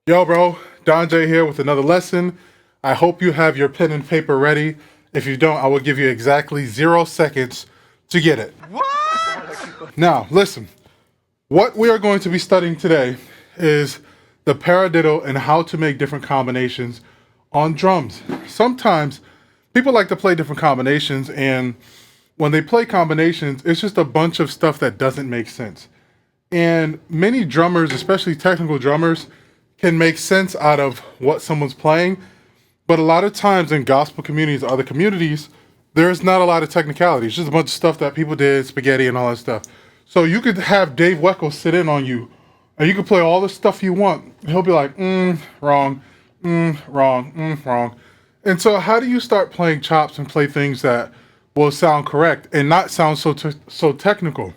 Yo, bro, Don J here with another lesson. I hope you have your pen and paper ready. If you don't, I will give you exactly 0 seconds to get it. What? Now, listen. What we are going to be studying today is the paradiddle and how to make different combinations on drums. Sometimes people like to play different combinations, and when they play combinations, it's just a bunch of stuff that doesn't make sense. And many drummers, especially technical drummers, can make sense out of what someone's playing. But a lot of times in gospel communities, other communities, there's not a lot of technicality. It's just a bunch of stuff that people did, spaghetti and all that stuff. So you could have Dave Weckl sit in on you, and you could play all the stuff you want. He'll be like, wrong, wrong, wrong. And so how do you start playing chops and play things that will sound correct and not sound so technical?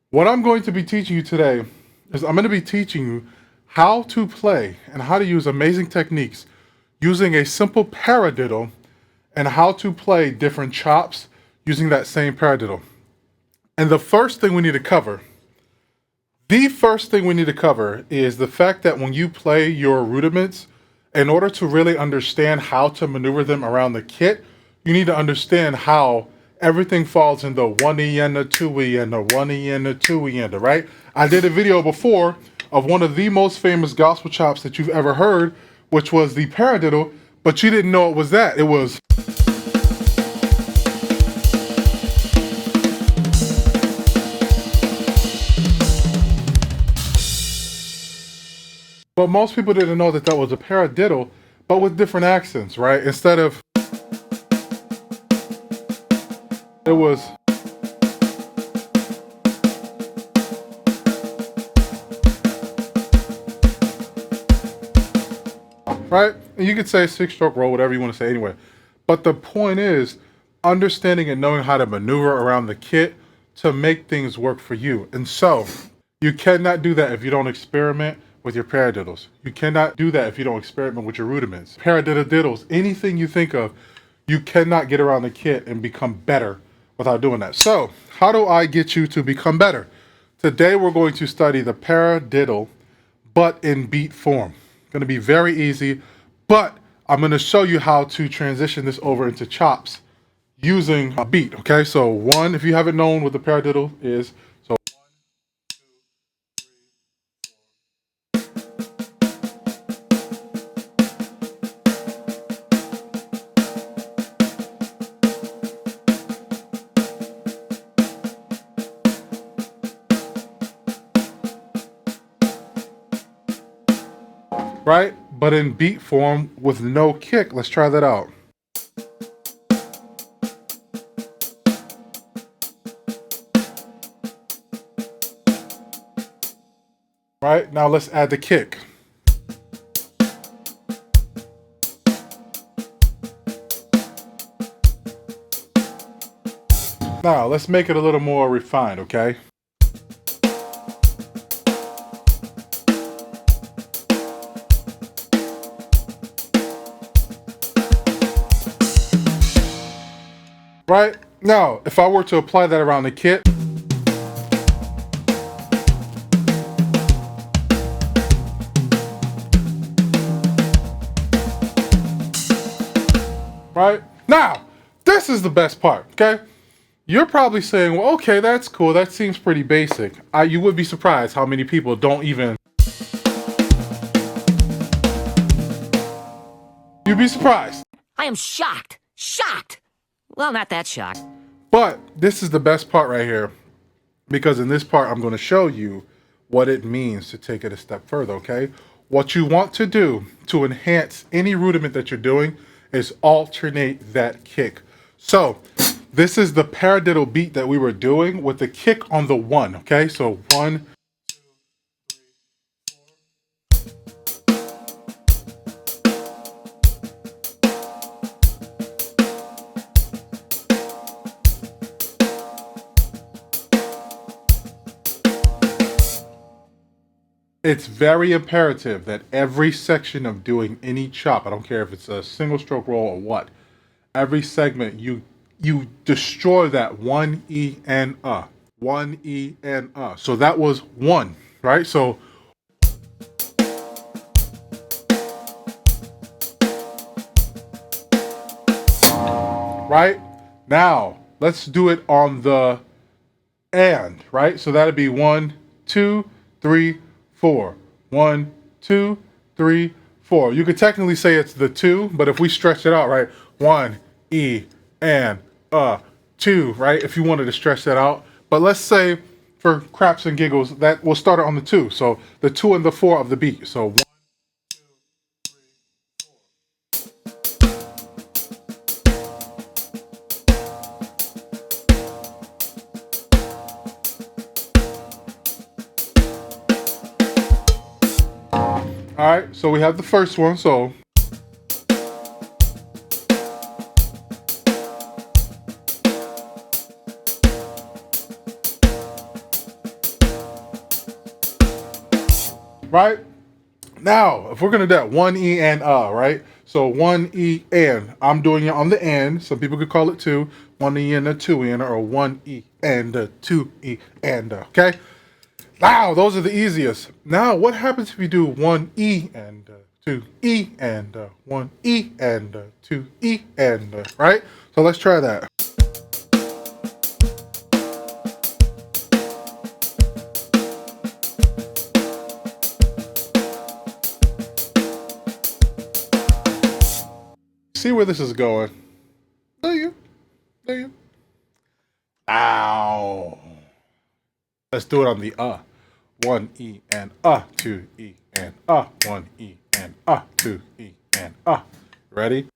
What I'm going to be teaching you today is I'm going to be teaching you how to play and how to use amazing techniques using a simple paradiddle and how to play different chops using that same paradiddle. And the first thing we need to cover is the fact that when you play your rudiments, in order to really understand how to maneuver them around the kit, you need to understand how everything falls in the 1E and the 2E and the 1E and the 2E and the, right? I did a video before of one of the most famous gospel chops that you've ever heard, which was the paradiddle, but you didn't know it was that. It was. But most people didn't know that that was a paradiddle, but with different accents, right? Instead of, it was. Right? And you could say 6-stroke roll, whatever you want to say anyway. But the point is understanding and knowing how to maneuver around the kit to make things work for you. And so you cannot do that if you don't experiment with your paradiddles. You cannot do that if you don't experiment with your rudiments. Paradiddles, anything you think of, you cannot get around the kit and become better without doing that. So how do I get you to become better? Today we're going to study the paradiddle, but in beat form. Going to be very easy, but I'm going to show you how to transition this over into chops using a beat. Okay, so one, if you haven't known what the paradiddle is, so 1, right? But in beat form with no kick. Let's try that out. Right, now let's add the kick. Now let's make it a little more refined, okay? Right? Now, if I were to apply that around the kit, right? Now, this is the best part, okay? You're probably saying, well, okay, that's cool. That seems pretty basic. You would be surprised how many people don't even... You'd be surprised. I am shocked. Shocked. Well, not that shocked. But this is the best part right here, because in this part, I'm going to show you what it means to take it a step further, okay? What you want to do to enhance any rudiment that you're doing is alternate that kick. So this is the paradiddle beat that we were doing with the kick on the 1, okay? So 1, 2, 3, 4. It's very imperative that every section of doing any chop, I don't care if it's a single stroke roll or what, every segment you destroy that 1E and 1E and So that was 1, right? So right? Now, let's do it on the and, right? So that'd be 1, 2, 3, 4. 1, 2, 3, 4. You could technically say it's the 2, but if we stretch it out, right? 1, E, and, 2, right? If you wanted to stretch that out. But let's say, for craps and giggles, that we'll start it on the 2. So the 2 and the 4 of the beat. So 1, 2, 3, 4. All right, so we have the first one. So right now, if we're gonna do that 1 E and right? So 1 E and I'm doing it on the and. Some people could call it 2. 1 E and a 2 E and, or 1 E and a 2 E and okay. Wow, those are the easiest. Now, what happens if you do 1 E and 2 E and 1 E and 2 E and right? So let's try that. See where this is going? Do you? Do you? Ow. Let's do it on the 1 E and 2 E and 1 E and 2 E and Ready?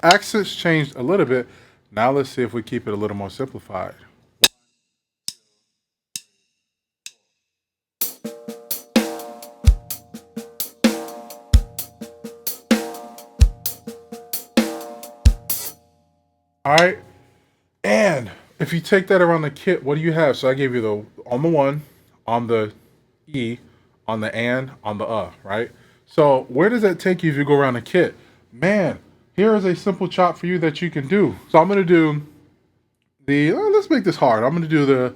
Accents changed a little bit. Now let's see if we keep it a little more simplified. All right, and if you take that around the kit, what do you have? So I gave you the on the 1, on the E, on the and, on the right? So where does that take you if you go around the kit? Man, here is a simple chop for you that you can do. So I'm gonna do the, let's make this hard. I'm gonna do the,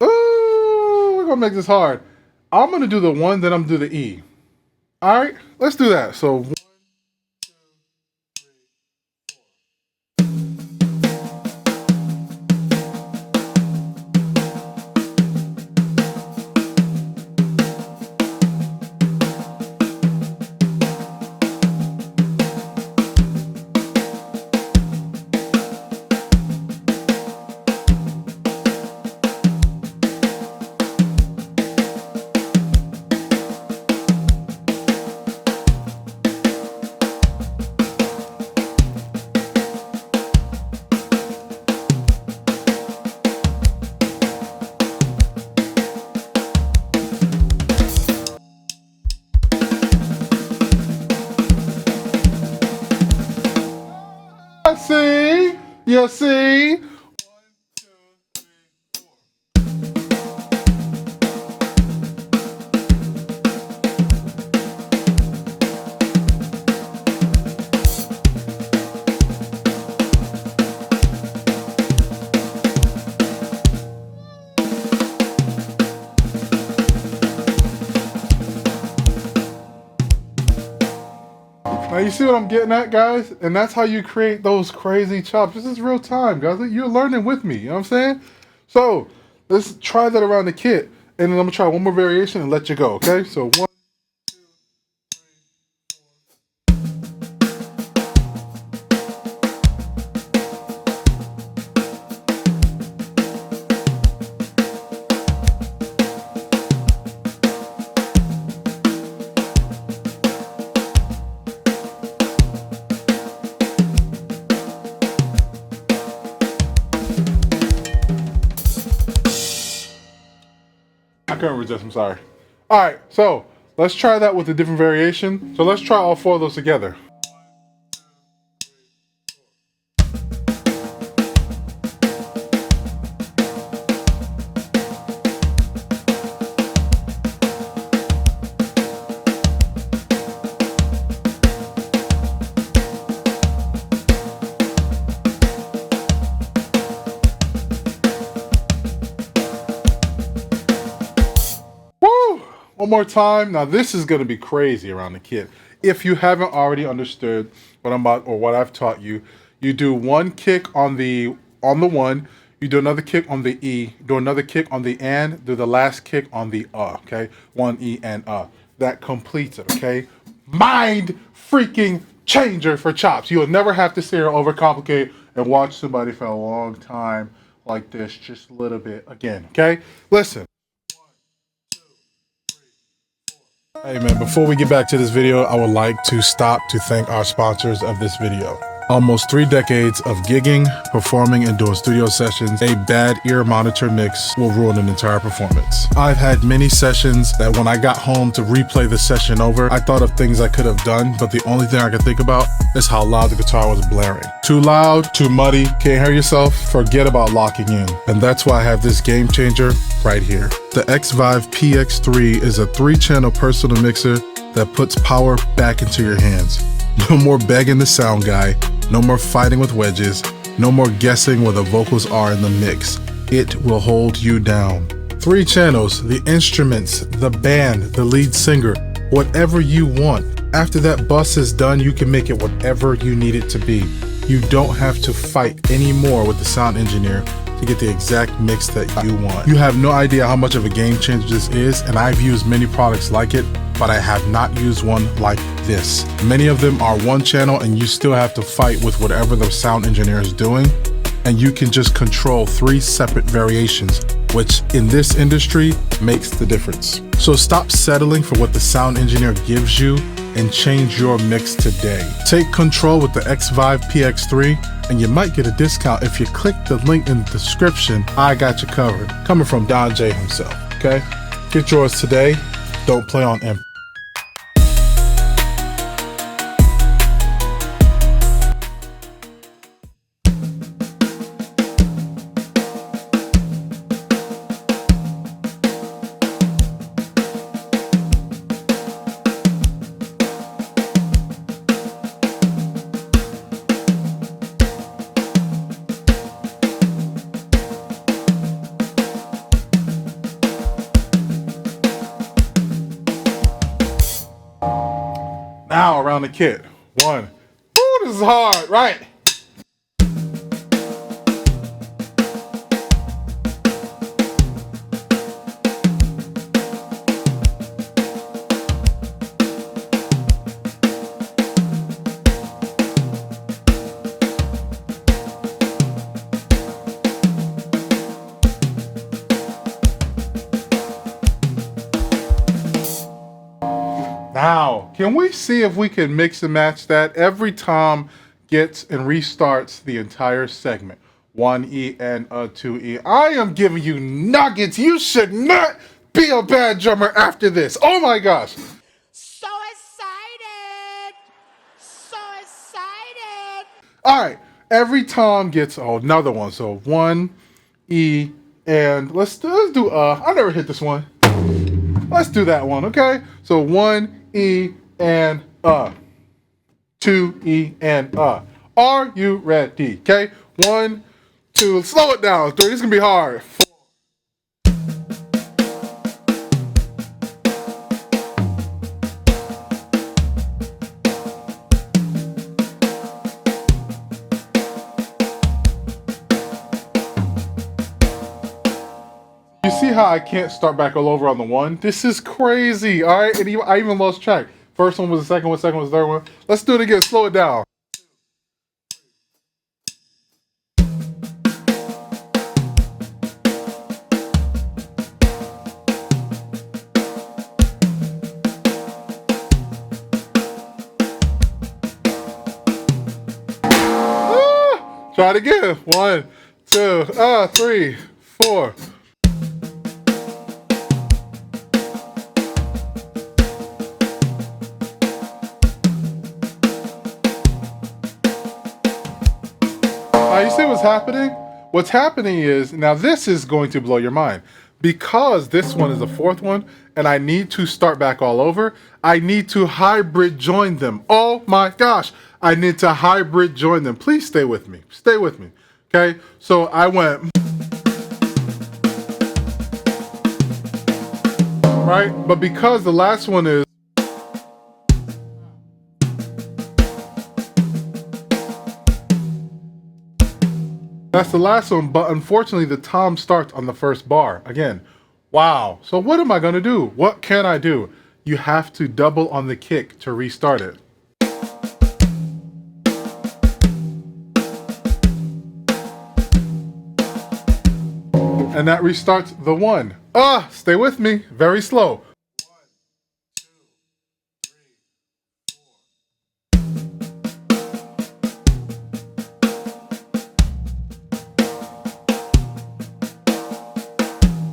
we're gonna make this hard. I'm gonna do the 1, then I'm gonna do the E. All right, let's do that. So see, you see. Now you see what I'm getting at, guys? And that's how you create those crazy chops. This is real time, guys. You're learning with me, you know what I'm saying? So let's try that around the kit. And then I'm gonna try one more variation and let you go, okay? So 1, I couldn't resist, I'm sorry. All right, so let's try that with a different variation. So let's try all 4 of those together. One more time. Now this is gonna be crazy around the kit. If you haven't already understood what I'm about or what I've taught you, you do one kick on the one, you do another kick on the E, do another kick on the and, do the last kick on the okay? One E and That completes it, okay? Mind freaking changer for chops. You'll never have to sit here overcomplicate and watch somebody for a long time like this, just a little bit again, okay? Listen. Hey man, before we get back to this video, I would like to stop to thank our sponsors of this video. Almost 3 decades of gigging, performing, and doing studio sessions, a bad ear monitor mix will ruin an entire performance. I've had many sessions that when I got home to replay the session over, I thought of things I could have done, but the only thing I could think about is how loud the guitar was blaring. Too loud, too muddy, can't hear yourself, forget about locking in. And that's why I have this game changer right here. The Xvive PX3 is a 3-channel personal mixer that puts power back into your hands. No more begging the sound guy, no more fighting with wedges, no more guessing where the vocals are in the mix. It will hold you down. 3 channels, the instruments, the band, the lead singer, whatever you want. After that bus is done, you can make it whatever you need it to be. You don't have to fight anymore with the sound engineer to get the exact mix that you want. You have no idea how much of a game changer this is, and I've used many products like it, but I have not used one like this. Many of them are 1 channel and you still have to fight with whatever the sound engineer is doing, and you can just control 3 separate variations, which in this industry makes the difference. So stop settling for what the sound engineer gives you and change your mix today. Take control with the Xvive PX3, and you might get a discount if you click the link in the description. I got you covered. Coming from Don J himself, okay? Get yours today. Don't play on empty. Now around the kit. 1. Ooh, this is hard, right? Now, can we see if we can mix and match that? Every Tom gets and restarts the entire segment. 1 E and a 2 E. I am giving you nuggets. You should not be a bad drummer after this. Oh my gosh. So excited! So excited! All right, every Tom gets another one. So 1 E and let's do I never hit this one. Let's do that one, okay? So 1 E and 2 E and Are you ready? Okay? 1, 2, slow it down. 3, this is gonna be hard. 4. You see how I can't start back all over on the 1? This is crazy, all right? And I even lost track. First one was the second one was the third one. Let's do it again, slow it down. Try it again. 1, 2, 3, 4. You see what's happening? What's happening is, now this is going to blow your mind. Because this one is the 4th one, and I need to start back all over, I need to hybrid join them. Oh my gosh, I need to hybrid join them. Please stay with me. Stay with me. Okay, so I went right? But because the last one is that's the last one, but unfortunately the tom starts on the first bar. Again, wow. So what am I gonna do? What can I do? You have to double on the kick to restart it. And that restarts the one. Stay with me, very slow. 1, 2, 3,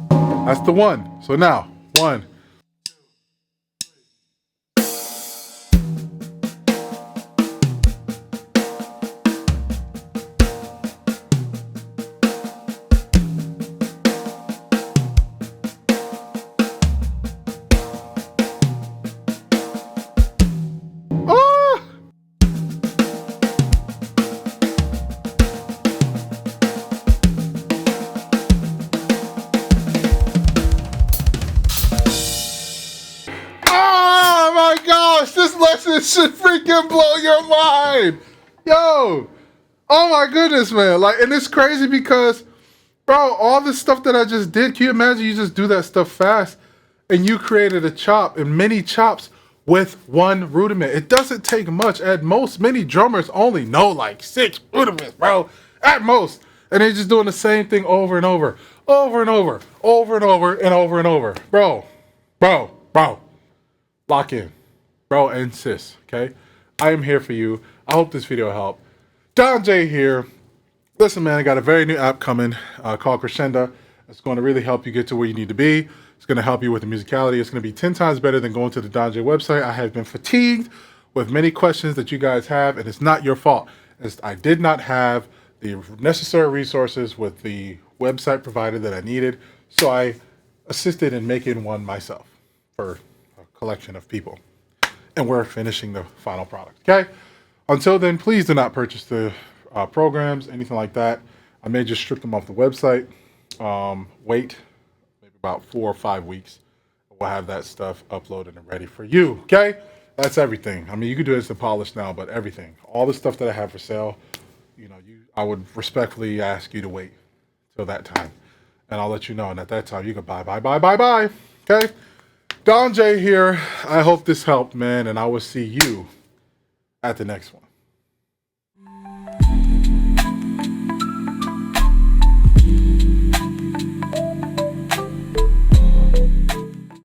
4. That's the one. So now, 1. This lesson should freaking blow your mind. Yo, oh my goodness, man. Like, and it's crazy because, bro, all this stuff that I just did, can you imagine you just do that stuff fast and you created a chop and many chops with one rudiment? It doesn't take much. At most, many drummers only know like 6 rudiments, bro, at most. And they're just doing the same thing over and over, over and over, over and over and over and over. Bro, lock in. Bro and sis, okay? I am here for you. I hope this video helped. Don J here. Listen, man, I got a very new app coming called Crescenda. It's going to really help you get to where you need to be. It's going to help you with the musicality. It's going to be 10 times better than going to the Don J website. I have been fatigued with many questions that you guys have, and it's not your fault. I did not have the necessary resources with the website provider that I needed, so I assisted in making one myself for a collection of people. And we're finishing the final product, okay? Until then, please do not purchase the programs, anything like that. I may just strip them off the website. Wait maybe about 4 or 5 weeks. We'll have that stuff uploaded and ready for you, okay? That's everything. I mean, you can do this in polish now, but everything. All the stuff that I have for sale, you know, I would respectfully ask you to wait till that time. And I'll let you know. And at that time, you can buy, okay? Don J here. I hope this helped, man, and I will see you at the next one.